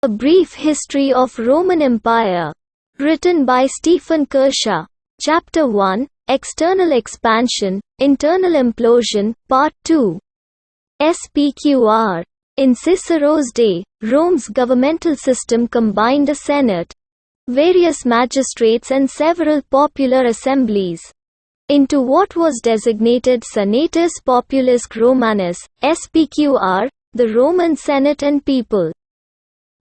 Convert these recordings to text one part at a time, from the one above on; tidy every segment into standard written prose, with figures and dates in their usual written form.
A Brief History of Roman Empire. Written by Stephen Kershaw. Chapter 1, External Expansion, Internal Implosion, Part 2. SPQR. In Cicero's day, Rome's governmental system combined a senate, various magistrates and several popular assemblies into what was designated Senatus Populusque Romanus, SPQR, the Roman Senate and people.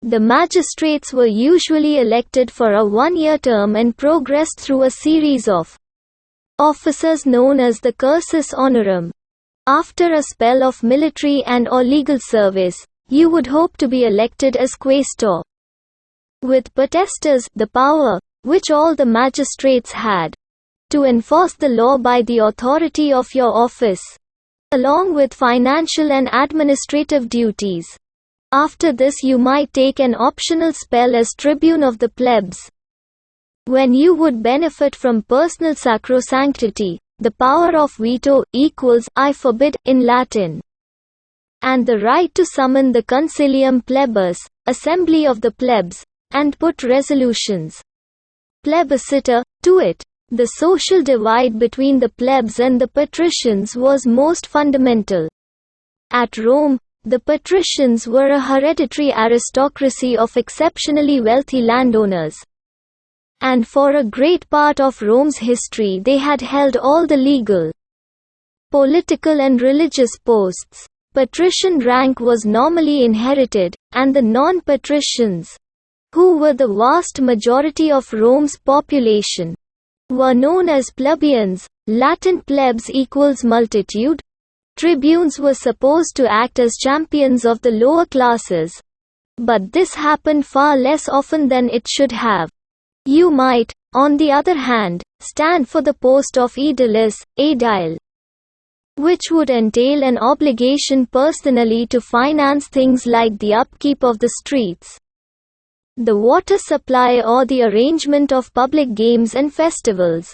The magistrates were usually elected for a one-year term and progressed through a series of offices known as the cursus honorum. After a spell of military and/or legal service, you would hope to be elected as quaestor. With potestas, the power, which all the magistrates had, to enforce the law by the authority of your office, along with financial and administrative duties. After this you might take an optional spell as tribune of the plebs, when you would benefit from personal sacrosanctity, the power of veto equals I forbid in Latin, and the right to summon the concilium plebis, assembly of the plebs, and put resolutions plebiscita to it. The social divide between the plebs and the patricians was most fundamental. At Rome, the patricians were a hereditary aristocracy of exceptionally wealthy landowners, and for a great part of Rome's history they had held all the legal, political and religious posts. Patrician rank was normally inherited, and the non-patricians, who were the vast majority of Rome's population, were known as plebeians, Latin plebs equals multitude. Tribunes were supposed to act as champions of the lower classes, but this happened far less often than it should have. You might, on the other hand, stand for the post of aedile, which would entail an obligation personally to finance things like the upkeep of the streets, the water supply or the arrangement of public games and festivals.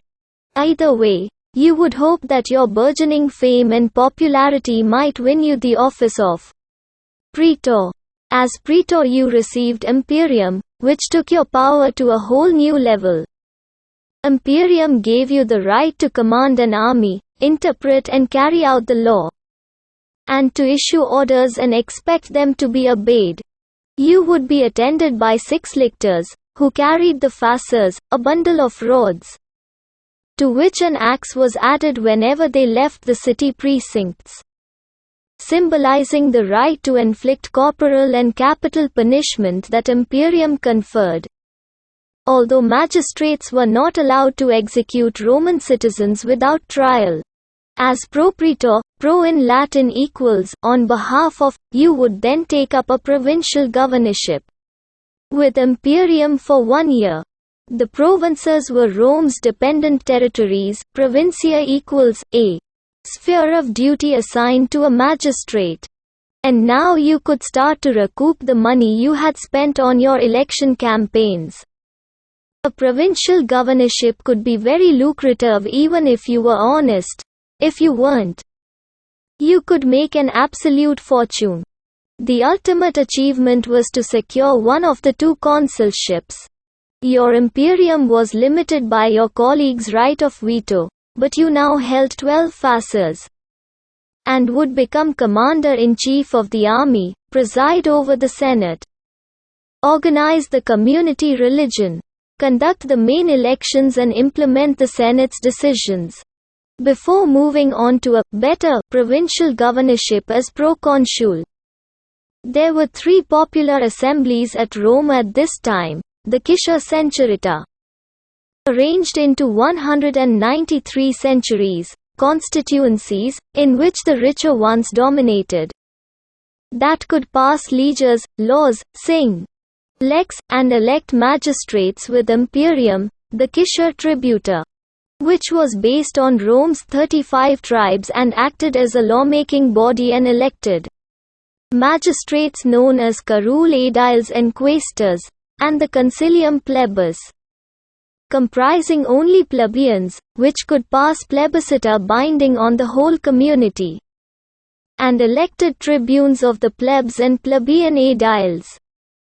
Either way, you would hope that your burgeoning fame and popularity might win you the office of praetor. As praetor you received imperium, which took your power to a whole new level. Imperium gave you the right to command an army, interpret and carry out the law, and to issue orders and expect them to be obeyed. You would be attended by 6 lictors, who carried the fasces, a bundle of rods, to which an axe was added whenever they left the city precincts, symbolizing the right to inflict corporal and capital punishment that imperium conferred. Although magistrates were not allowed to execute Roman citizens without trial, as propraetor, pro in Latin equals on behalf of, you would then take up a provincial governorship with imperium for 1 year. The provinces were Rome's dependent territories. Provincia equals a sphere of duty assigned to a magistrate. And now you could start to recoup the money you had spent on your election campaigns. A provincial governorship could be very lucrative even if you were honest. If you weren't, you could make an absolute fortune. The ultimate achievement was to secure one of the 2 consulships. Your imperium was limited by your colleagues' right of veto, but you now held 12 fasces, and would become commander-in-chief of the army, preside over the senate, organize the community religion, conduct the main elections and implement the senate's decisions, before moving on to a better provincial governorship as proconsul. There were 3 popular assemblies at Rome at this time. The Kershaw centurita, arranged into 193 centuries, constituencies, in which the richer ones dominated, that could pass leges, laws, sing lex, and elect magistrates with imperium. The Kershaw tributa, which was based on Rome's 35 tribes and acted as a lawmaking body and elected magistrates known as curule aediles and quaestors, and the concilium plebis, comprising only plebeians, which could pass plebiscita binding on the whole community, and elected tribunes of the plebs and plebeian aediles.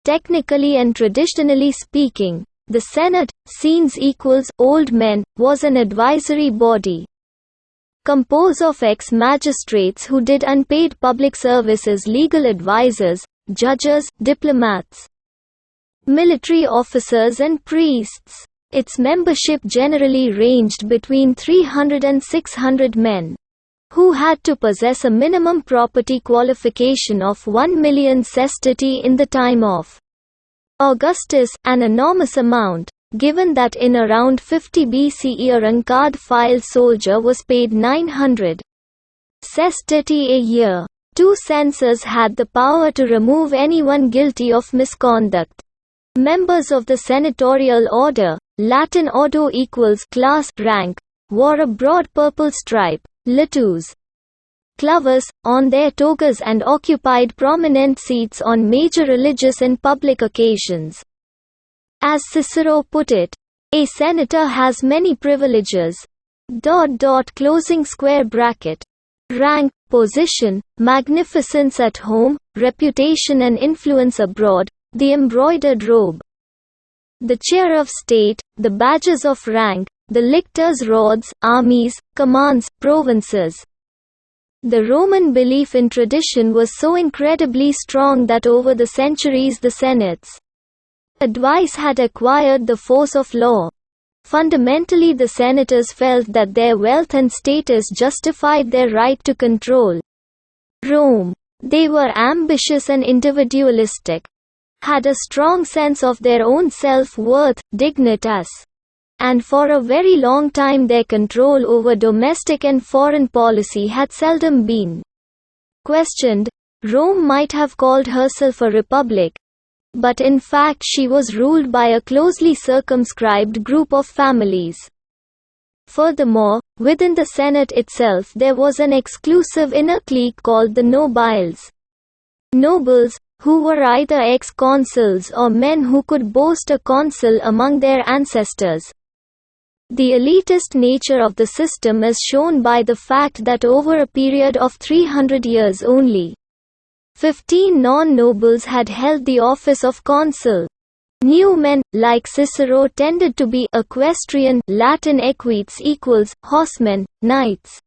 Technically and traditionally speaking, the Senate, scenes equals old men, was an advisory body composed of ex-magistrates who did unpaid public service as legal advisors, judges, diplomats, military officers and priests. Its membership generally ranged between 300 and 600 men, who had to possess a minimum property qualification of 1 million sestertii in the time of Augustus, an enormous amount, given that in around 50 BCE a rank-and-file soldier was paid 900 sestertii a year. Two censors had the power to remove anyone guilty of misconduct. Members of the senatorial order, Latin ordo equals class, rank, wore a broad purple stripe, litus clavus, on their togas and occupied prominent seats on major religious and public occasions. As Cicero put it, a senator has many privileges. Rank, position, magnificence at home, reputation and influence abroad, the embroidered robe, the chair of state, the badges of rank, the lictors' rods, armies, commands, provinces. The Roman belief in tradition was so incredibly strong that over the centuries the Senate's advice had acquired the force of law. Fundamentally, the senators felt that their wealth and status justified their right to control Rome. They were ambitious and individualistic, had a strong sense of their own self-worth, dignitas, and for a very long time their control over domestic and foreign policy had seldom been questioned. Rome might have called herself a republic, but in fact she was ruled by a closely circumscribed group of families. Furthermore, within the Senate itself there was an exclusive inner clique called the nobiles. Nobles, who were either ex-consuls or men who could boast a consul among their ancestors. The elitist nature of the system is shown by the fact that over a period of 300 years only 15 non-nobles had held the office of consul. New men, like Cicero, tended to be equestrian, Latin equites equals horsemen, knights.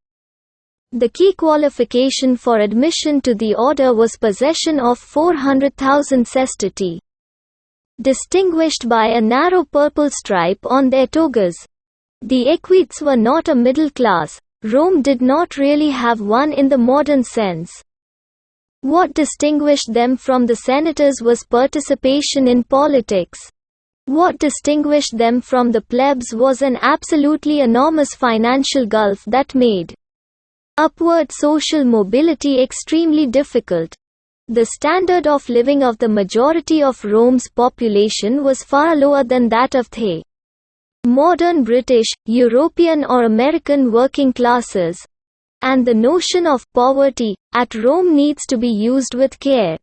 The key qualification for admission to the order was possession of 400,000 sestertii, distinguished by a narrow purple stripe on their togas. The equites were not a middle class. Rome did not really have one in the modern sense. What distinguished them from the senators was participation in politics. What distinguished them from the plebs was an absolutely enormous financial gulf that made upward social mobility extremely difficult. The standard of living of the majority of Rome's population was far lower than that of the modern British, European or American working classes. And the notion of poverty at Rome needs to be used with care.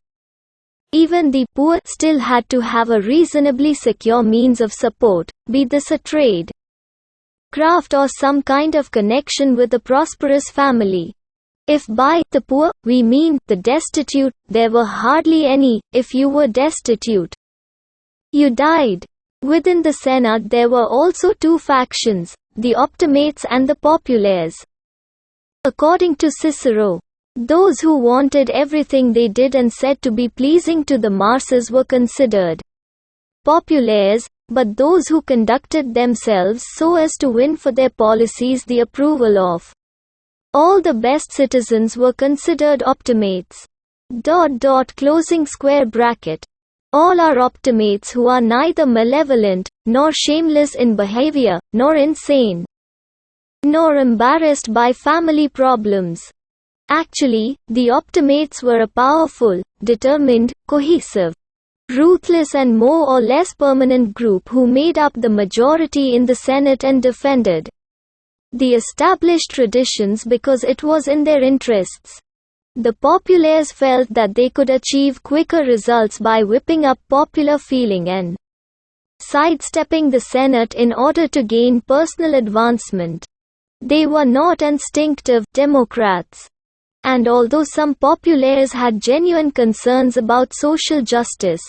Even the poor still had to have a reasonably secure means of support, be this a trade, craft or some kind of connection with a prosperous family. If by the poor we mean the destitute, there were hardly any. If you were destitute, you died. Within the Senate there were also two factions, the optimates and the populares. According to Cicero, those who wanted everything they did and said to be pleasing to the masses were considered populares, but those who conducted themselves so as to win for their policies the approval of all the best citizens were considered optimates. All are optimates who are neither malevolent, nor shameless in behavior, nor insane, nor embarrassed by family problems. Actually, the optimates were a powerful, determined, cohesive, ruthless and more or less permanent group who made up the majority in the Senate and defended the established traditions because it was in their interests. The populares felt that they could achieve quicker results by whipping up popular feeling and sidestepping the Senate in order to gain personal advancement. They were not instinctive democrats. And although some populares had genuine concerns about social justice,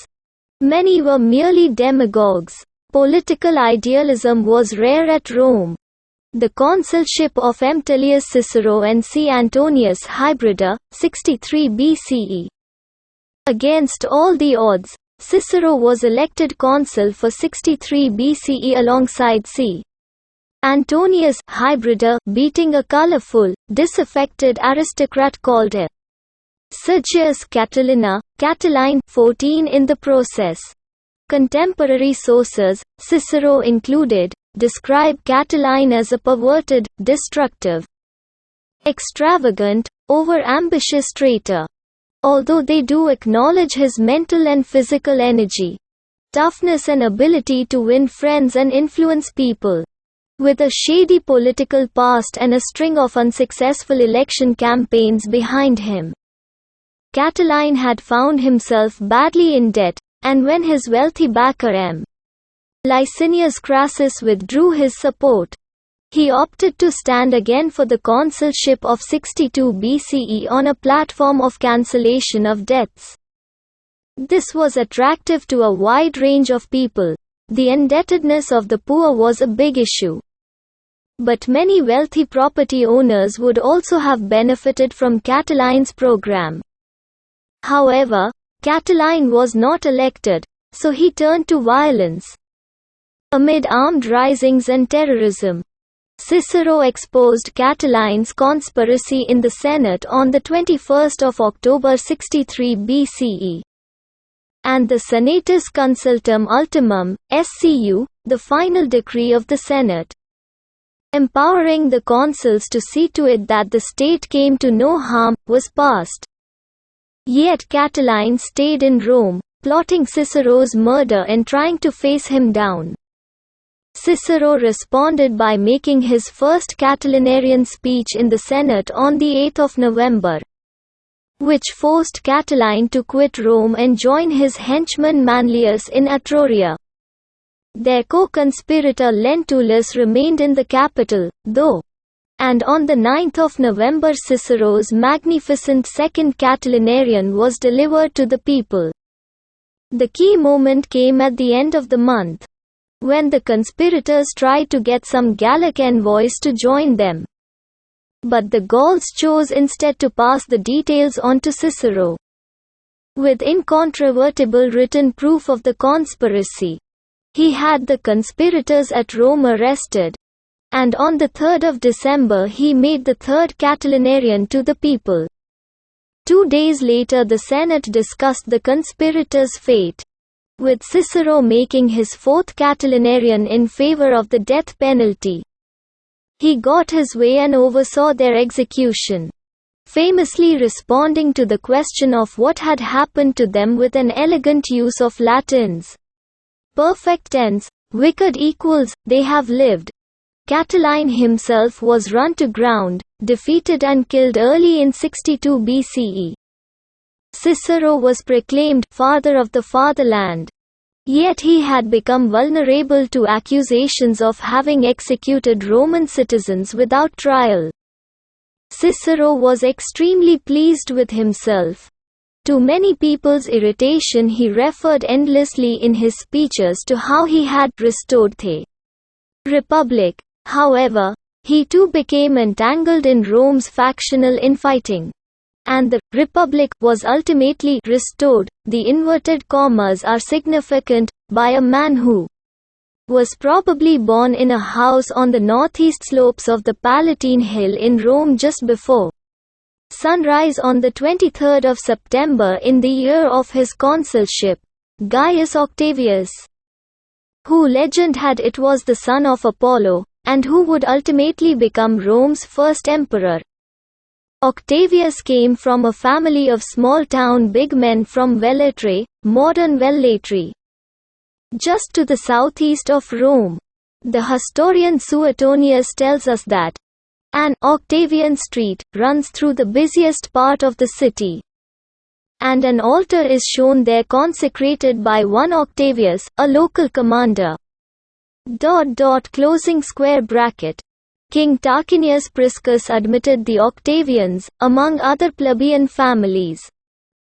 Many were merely demagogues. Political idealism was rare at Rome. The consulship of M. Tullius Cicero and C. Antonius Hybrida, 63 BCE. Against all the odds, Cicero was elected consul for 63 BCE alongside C. Antonius Hybrida, beating a colorful, disaffected aristocrat called a Sergius Catilina, Catiline 14 in the process. Contemporary sources, Cicero included, describe Catiline as a perverted, destructive, extravagant, over-ambitious traitor. Although they do acknowledge his mental and physical energy, toughness and ability to win friends and influence people. With a shady political past and a string of unsuccessful election campaigns behind him, Catiline had found himself badly in debt, and when his wealthy backer M. Licinius Crassus withdrew his support, he opted to stand again for the consulship of 62 BCE on a platform of cancellation of debts. This was attractive to a wide range of people. The indebtedness of the poor was a big issue. But many wealthy property owners would also have benefited from Catiline's program. However, Catiline was not elected, so he turned to violence. Amid armed risings and terrorism, Cicero exposed Catiline's conspiracy in the Senate on 21 October 63 BCE. And the Senatus Consultum Ultimum, SCU, the final decree of the Senate, empowering the consuls to see to it that the state came to no harm, was passed. Yet Catiline stayed in Rome, plotting Cicero's murder and trying to face him down. Cicero responded by making his first Catilinarian speech in the Senate on 8 November, which forced Catiline to quit Rome and join his henchman Manlius in Etruria. Their co-conspirator Lentulus remained in the capital, though, and on 9 November Cicero's magnificent Second Catilinarian was delivered to the people. The key moment came at the end of the month, when the conspirators tried to get some Gallic envoys to join them. But the Gauls chose instead to pass the details on to Cicero. With incontrovertible written proof of the conspiracy, he had the conspirators at Rome arrested, and on 3 December he made the Third Catilinarian to the people. 2 days later the Senate discussed the conspirators' fate, with Cicero making his Fourth Catilinarian in favor of the death penalty. He got his way and oversaw their execution, famously responding to the question of what had happened to them with an elegant use of Latin's perfect tense, wicked equals, they have lived. Catiline himself was run to ground, defeated and killed early in 62 BCE. Cicero was proclaimed father of the fatherland. Yet he had become vulnerable to accusations of having executed Roman citizens without trial. Cicero was extremely pleased with himself. To many people's irritation, he referred endlessly in his speeches to how he had restored the Republic. However, he too became entangled in Rome's factional infighting, and the Republic was ultimately restored. The inverted commas are significant, by a man who was probably born in a house on the northeast slopes of the Palatine Hill in Rome just before sunrise on 23 September in the year of his consulship, Gaius Octavius, who legend had it was the son of Apollo, and who would ultimately become Rome's first emperor. Octavius came from a family of small-town big men from Velletri, modern Velletri, just to the southeast of Rome. The historian Suetonius tells us that an Octavian street runs through the busiest part of the city, and an altar is shown there consecrated by one Octavius, a local commander. Closing square bracket. King Tarquinius Priscus admitted the Octavians, among other plebeian families,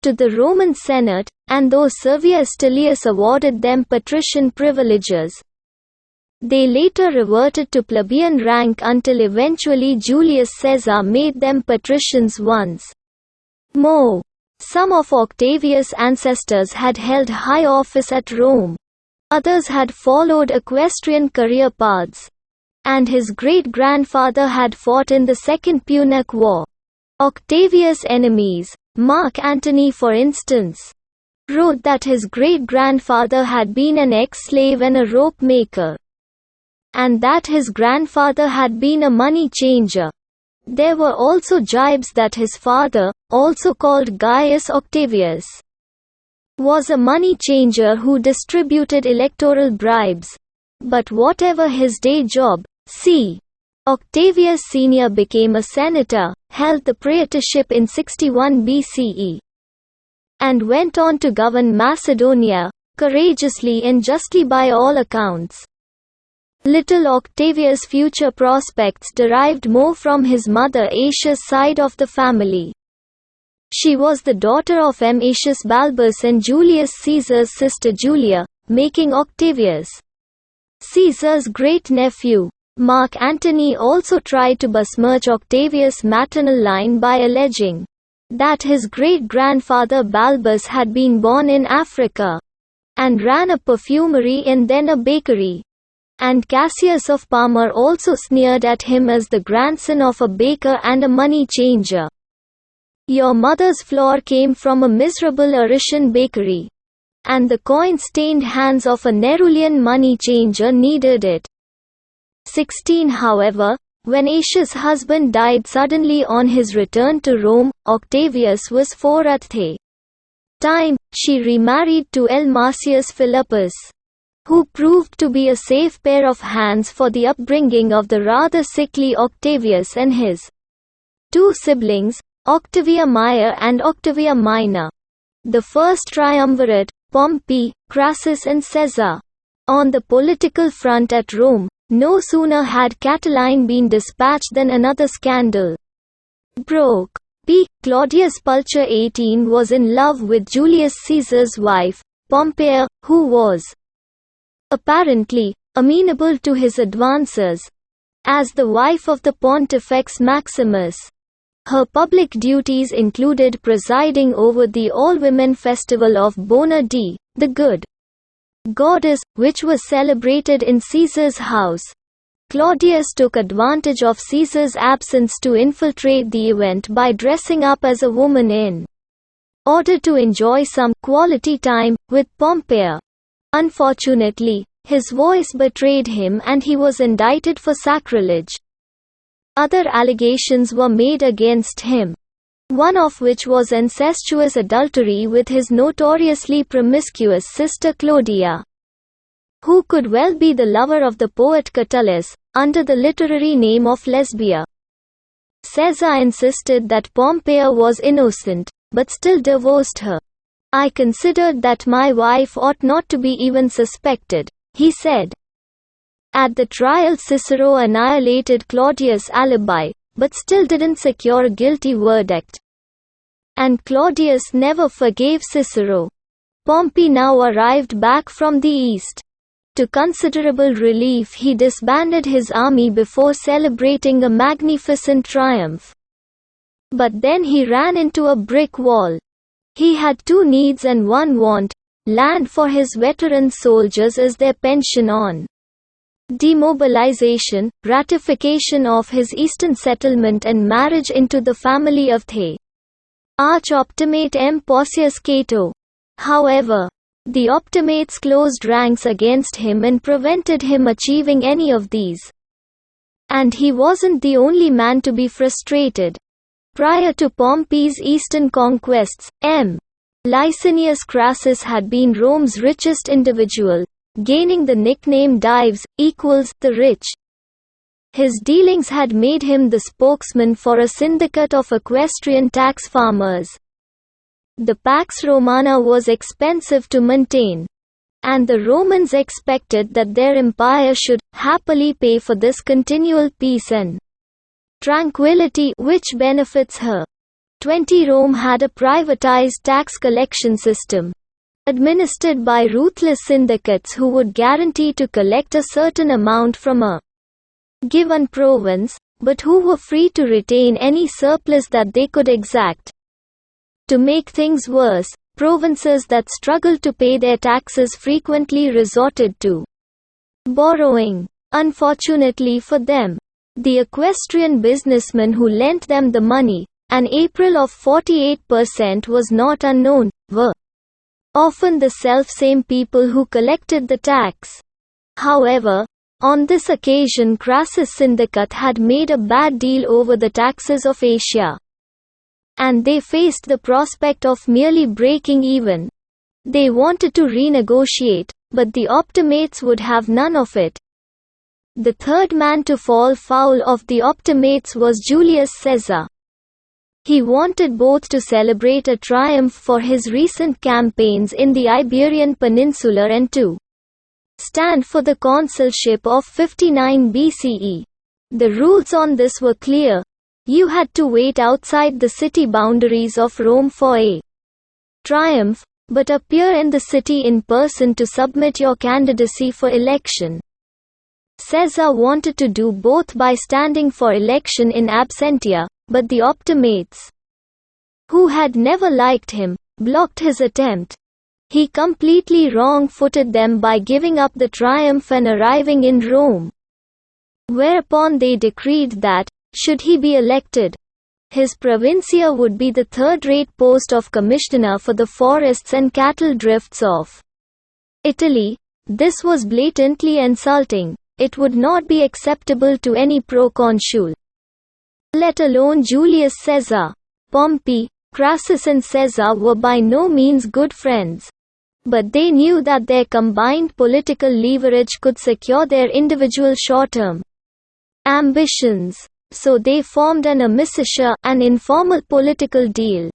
to the Roman Senate, and though Servius Tullius awarded them patrician privileges, they later reverted to plebeian rank until eventually Julius Caesar made them patricians once more. Some of Octavius' ancestors had held high office at Rome. Others had followed equestrian career paths. And his great-grandfather had fought in the Second Punic War. Octavius' enemies, Mark Antony for instance, wrote that his great-grandfather had been an ex-slave and a rope maker, and that his grandfather had been a money changer. There were also jibes that his father, also called Gaius Octavius, was a money changer who distributed electoral bribes. But whatever his day job, c. Octavius Sr. became a senator, held the praetorship in 61 BCE, and went on to govern Macedonia, courageously and justly by all accounts. Little Octavius' future prospects derived more from his mother Aetius' side of the family. She was the daughter of M. Aetius Balbus and Julius Caesar's sister Julia, making Octavius Caesar's great-nephew. Mark Antony also tried to besmirch Octavius' maternal line by alleging that his great-grandfather Balbus had been born in Africa and ran a perfumery and then a bakery. And Cassius of Parma also sneered at him as the grandson of a baker and a money changer. Your mother's flour came from a miserable Arician bakery, and the coin-stained hands of a Nerulian money changer needed it. 16 However, when Aetius' husband died suddenly on his return to Rome, Octavius was 4 at the time. She remarried to L. Marcius Philippus, who proved to be a safe pair of hands for the upbringing of the rather sickly Octavius and his 2 siblings, Octavia Major and Octavia Minor. The first triumvirate, Pompey, Crassus and Caesar. On the political front at Rome, no sooner had Catiline been dispatched than another scandal broke. Claudius Pulcher 18 was in love with Julius Caesar's wife, Pompeia, who was apparently amenable to his advances. As the wife of the Pontifex Maximus, her public duties included presiding over the all-women festival of Bona Dea, the Good Goddess, which was celebrated in Caesar's house. Claudius took advantage of Caesar's absence to infiltrate the event by dressing up as a woman in order to enjoy some quality time with Pompeia. Unfortunately, his voice betrayed him and he was indicted for sacrilege. Other allegations were made against him, one of which was incestuous adultery with his notoriously promiscuous sister Claudia, who could well be the lover of the poet Catullus, under the literary name of Lesbia. Caesar insisted that Pompeia was innocent, but still divorced her. I considered that my wife ought not to be even suspected, he said. At the trial Cicero annihilated Claudius' alibi, but still didn't secure a guilty verdict. And Claudius never forgave Cicero. Pompey now arrived back from the east. To considerable relief he disbanded his army before celebrating a magnificent triumph. But then he ran into a brick wall. He had 2 needs and 1 want: land for his veteran soldiers as their pension on demobilization, ratification of his eastern settlement and marriage into the family of the arch-optimate M. Possius Cato. However, the optimates closed ranks against him and prevented him achieving any of these. And he wasn't the only man to be frustrated. Prior to Pompey's eastern conquests, M. Licinius Crassus had been Rome's richest individual, gaining the nickname Dives, the rich. His dealings had made him the spokesman for a syndicate of equestrian tax farmers. The Pax Romana was expensive to maintain, and the Romans expected that their empire should happily pay for this continual peace and tranquility which benefits her. 20 Rome had a privatized tax collection system, administered by ruthless syndicates who would guarantee to collect a certain amount from a given province, but who were free to retain any surplus that they could exact. To make things worse, provinces that struggled to pay their taxes frequently resorted to borrowing. Unfortunately for them, the equestrian businessmen who lent them the money, an April of 48% was not unknown, were often the self-same people who collected the tax. However, on this occasion Crassus' syndicate had made a bad deal over the taxes of Asia, and they faced the prospect of merely breaking even. They wanted to renegotiate, but the Optimates would have none of it. The third man to fall foul of the Optimates was Julius Caesar. He wanted both to celebrate a triumph for his recent campaigns in the Iberian Peninsula and to stand for the consulship of 59 BCE. The rules on this were clear. You had to wait outside the city boundaries of Rome for a triumph, but appear in the city in person to submit your candidacy for election. Caesar wanted to do both by standing for election in absentia, but the Optimates, who had never liked him, blocked his attempt. He completely wrong-footed them by giving up the triumph and arriving in Rome. Whereupon they decreed that, should he be elected, his provincia would be the third-rate post of commissioner for the forests and cattle drifts of Italy. This was blatantly insulting. It would not be acceptable to any proconsul, let alone Julius Caesar. Pompey, Crassus and Caesar were by no means good friends, but they knew that their combined political leverage could secure their individual short-term ambitions. So they formed an amictia, an informal political deal,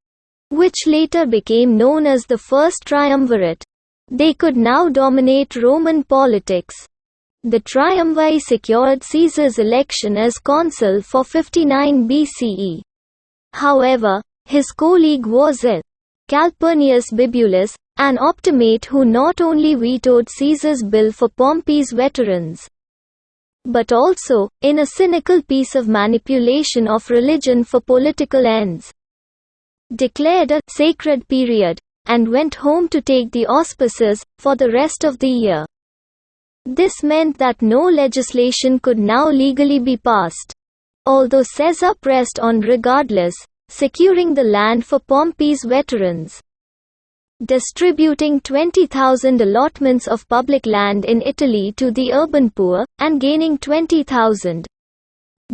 which later became known as the First Triumvirate. They could now dominate Roman politics. The triumvirate secured Caesar's election as consul for 59 BCE. However, his colleague was Calpurnius Bibulus, an Optimate who not only vetoed Caesar's bill for Pompey's veterans, but also, in a cynical piece of manipulation of religion for political ends, declared a sacred period, and went home to take the auspices for the rest of the year. This meant that no legislation could now legally be passed, although Caesar pressed on regardless, securing the land for Pompey's veterans, distributing 20,000 allotments of public land in Italy to the urban poor, and gaining 20,000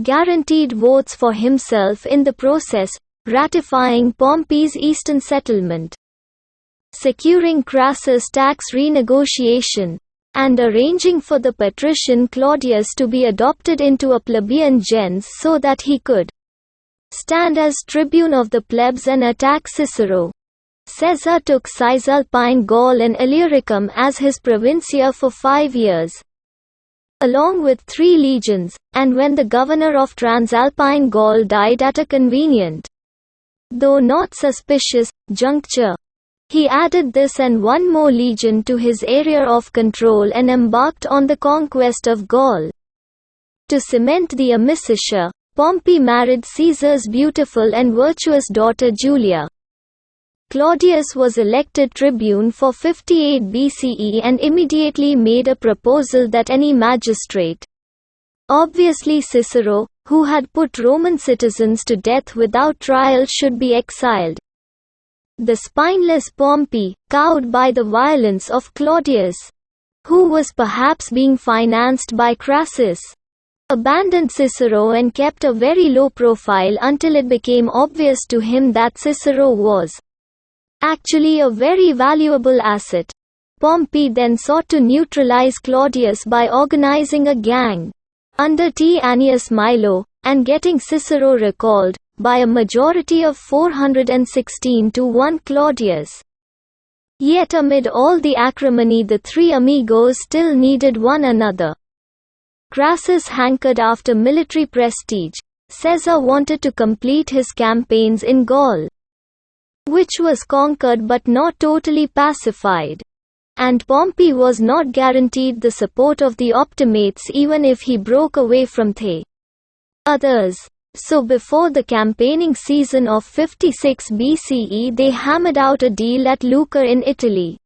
guaranteed votes for himself in the process, ratifying Pompey's eastern settlement, securing Crassus' tax renegotiation, and arranging for the patrician Claudius to be adopted into a plebeian gens so that he could stand as tribune of the plebs and attack Cicero. Caesar took Cisalpine Gaul and Illyricum as his provincia for 5 years, along with 3 legions, and when the governor of Transalpine Gaul died at a convenient, though not suspicious, juncture, he added this and 1 more legion to his area of control and embarked on the conquest of Gaul. To cement the amictia, Pompey married Caesar's beautiful and virtuous daughter Julia. Claudius was elected tribune for 58 BCE and immediately made a proposal that any magistrate, obviously Cicero, who had put Roman citizens to death without trial should be exiled. The spineless Pompey, cowed by the violence of Claudius, who was perhaps being financed by Crassus, abandoned Cicero and kept a very low profile until it became obvious to him that Cicero was actually a very valuable asset. Pompey then sought to neutralize Claudius by organizing a gang under T. Annius Milo, and getting Cicero recalled, by a majority of 416 to 1 Claudius. Yet amid all the acrimony the 3 amigos still needed one another. Crassus hankered after military prestige. Caesar wanted to complete his campaigns in Gaul, which was conquered but not totally pacified. And Pompey was not guaranteed the support of the Optimates even if he broke away from the others. So before the campaigning season of 56 BCE they hammered out a deal at Lucca in Italy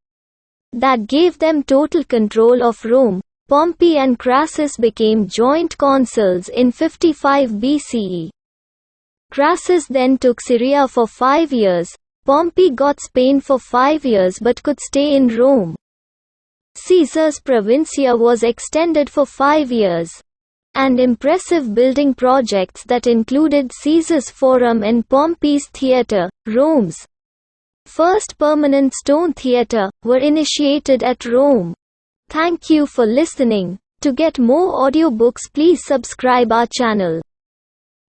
that gave them total control of Rome. Pompey and Crassus became joint consuls in 55 BCE. Crassus then took Syria for 5 years. Pompey got Spain for 5 years but could stay in Rome. Caesar's Provincia was extended for 5 years. And impressive building projects that included Caesar's Forum and Pompey's Theatre, Rome's first permanent stone theatre, were initiated at Rome. Thank you for listening. To get more audiobooks, please subscribe our channel.